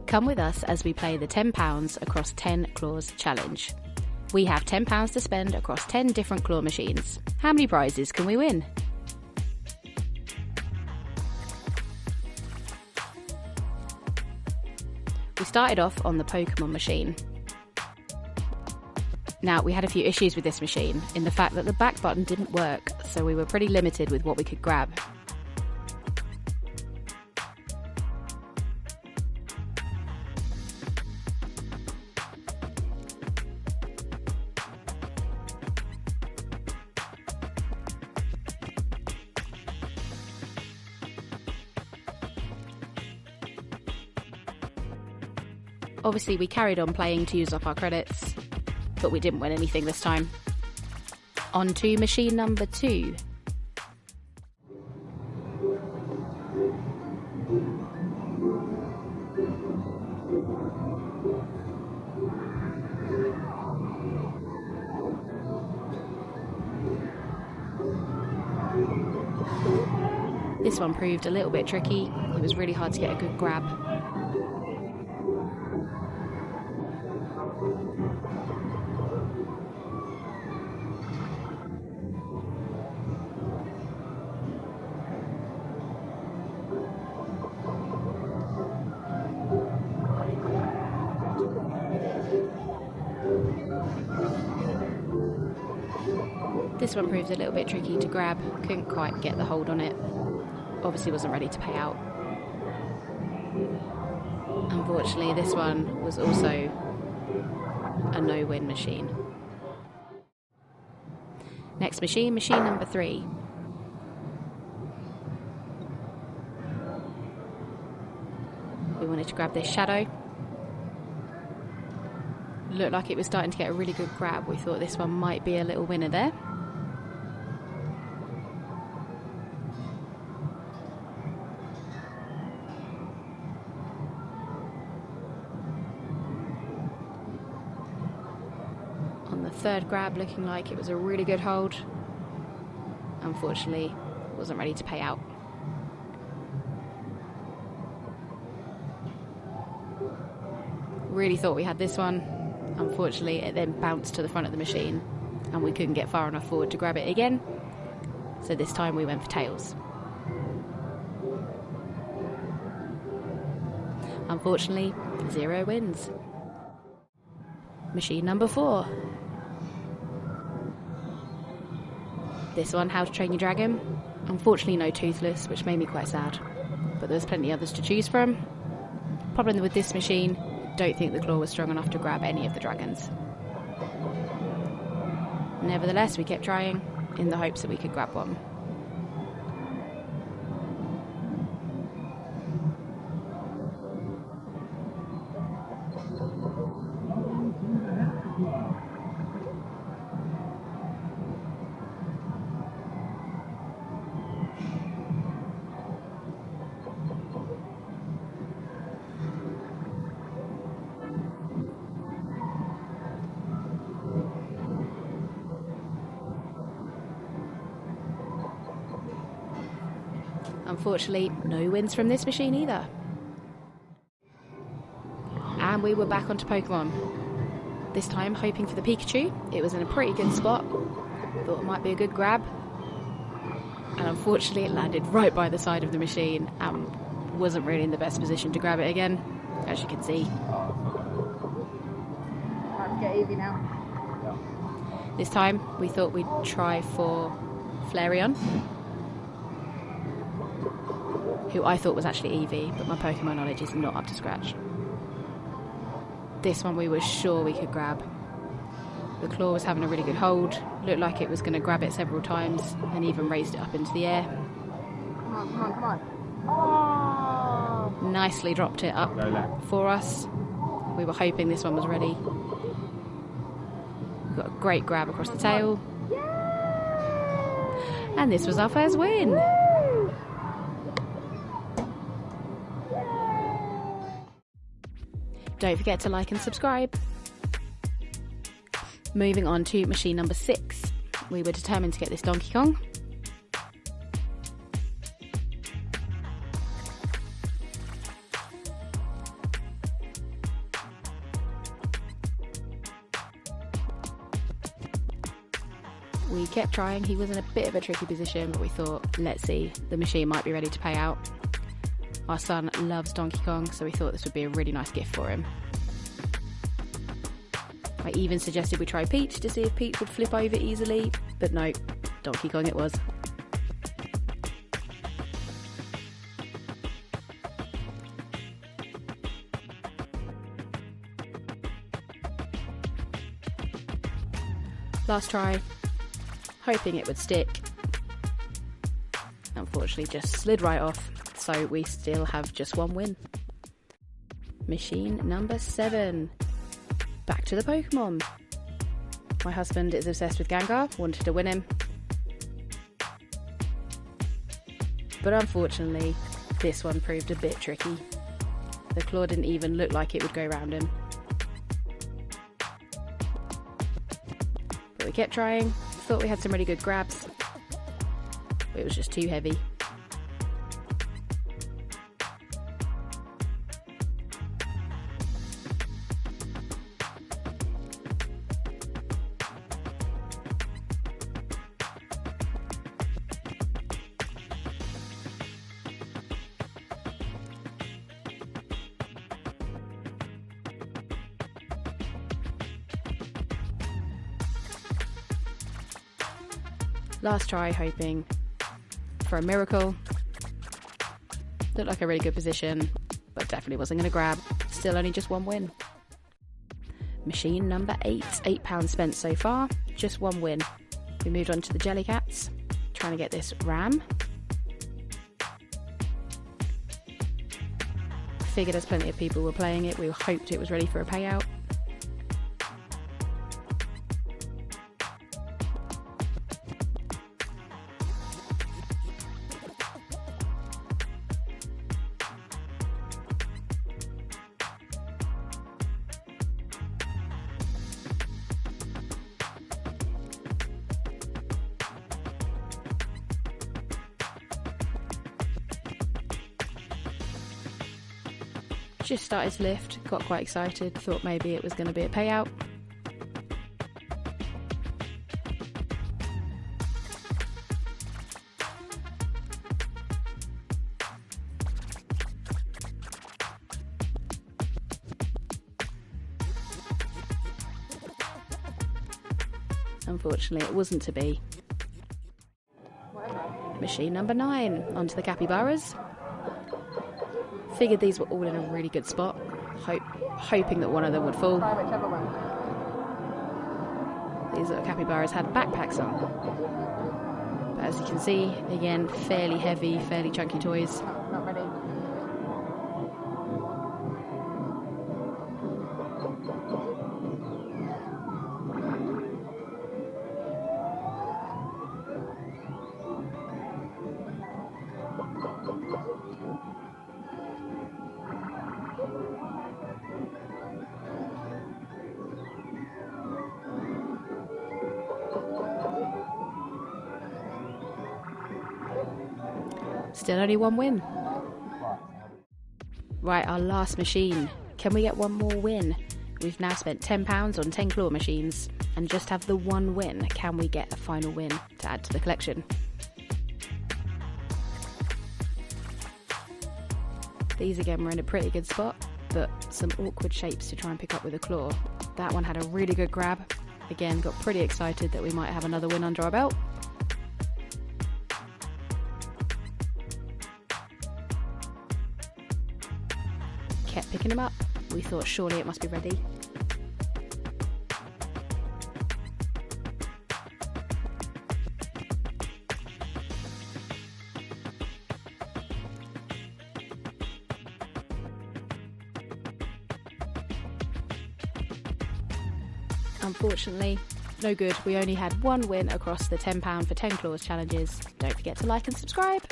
Come with us as we play the £10 across 10 claws challenge. We have £10 to spend across 10 different claw machines. How many prizes can we win? We started off on the Pokemon machine. Now, we had a few issues with this machine in the fact that the back button didn't work, so we were pretty limited with what we could grab. Obviously, we carried on playing to use up our credits, but we didn't win anything this time. On to machine number 2. This one proved a little bit tricky. It was really hard to get a good grab. This one proved a little bit tricky to grab, couldn't quite get the hold on it. Obviously wasn't ready to pay out. Unfortunately, this one was also a no-win machine. Next machine, machine number 3. We wanted to grab this shadow. Looked like it was starting to get a really good grab. We thought this one might be a little winner there. On the third grab, looking like it was a really good hold. Unfortunately, wasn't ready to pay out. Really thought we had this one. Unfortunately, it then bounced to the front of the machine and we couldn't get far enough forward to grab it again. So this time we went for tails. Unfortunately, 0 wins. Machine number 4. This one, How to Train Your Dragon. Unfortunately no Toothless, which made me quite sad. But there was plenty others to choose from. Problem with this machine, don't think the claw was strong enough to grab any of the dragons. Nevertheless, we kept trying in the hopes that we could grab one. Unfortunately, no wins from this machine either. And we were back onto Pokemon. This time hoping for the Pikachu. It was in a pretty good spot. Thought it might be a good grab. And unfortunately it landed right by the side of the machine and wasn't really in the best position to grab it again, as you can see. Time to get Eevee now. This time we thought we'd try for Flareon, who I thought was actually Eevee, but my Pokemon knowledge is not up to scratch. This one we were sure we could grab. The claw was having a really good hold, looked like it was going to grab it several times and even raised it up into the air. Come on, come on, come on. Oh! Nicely dropped it up for us. We were hoping this one was ready. We got a great grab across the tail. And this was our first win. Don't forget to like and subscribe. Moving on to machine number 6. We were determined to get this Donkey Kong. We kept trying. He was in a bit of a tricky position, but we thought, let's see, the machine might be ready to pay out. Our son loves Donkey Kong, so we thought this would be a really nice gift for him. I even suggested we try Peach to see if Peach would flip over easily, but no, Donkey Kong it was. Last try, hoping it would stick. Unfortunately just slid right off, so we still have just one win. Machine number 7. Back to the Pokemon. My husband is obsessed with Gengar, wanted to win him. But unfortunately, this one proved a bit tricky. The claw didn't even look like it would go round him. But we kept trying, thought we had some really good grabs, but it was just too heavy. Last try, hoping for a miracle. Looked like a really good position, but definitely wasn't going to grab. Still only just one win. Machine number 8. £8 spent so far, just one win. We moved on to the Jellycats, trying to get this ram. Figured as plenty of people were playing it, we hoped it was ready for a payout. Just started to lift, got quite excited, thought maybe it was going to be a payout. Unfortunately, it wasn't to be. Machine number 9, onto the capybaras. Figured these were all in a really good spot, hoping that one of them would fall. These little capybaras had backpacks on. But as you can see, again, fairly heavy, fairly chunky toys. Not ready. Still only one win. Right, our last machine. Can we get one more win? We've now spent £10 on 10 claw machines and just have the one win. Can we get a final win to add to the collection? These again were in a pretty good spot, but some awkward shapes to try and pick up with a claw. That one had a really good grab. Again, got pretty excited that we might have another win under our belt. Kept picking them up. We thought surely it must be ready. Unfortunately, no good. We only had one win across the £10 for 10 claws challenges. Don't forget to like and subscribe.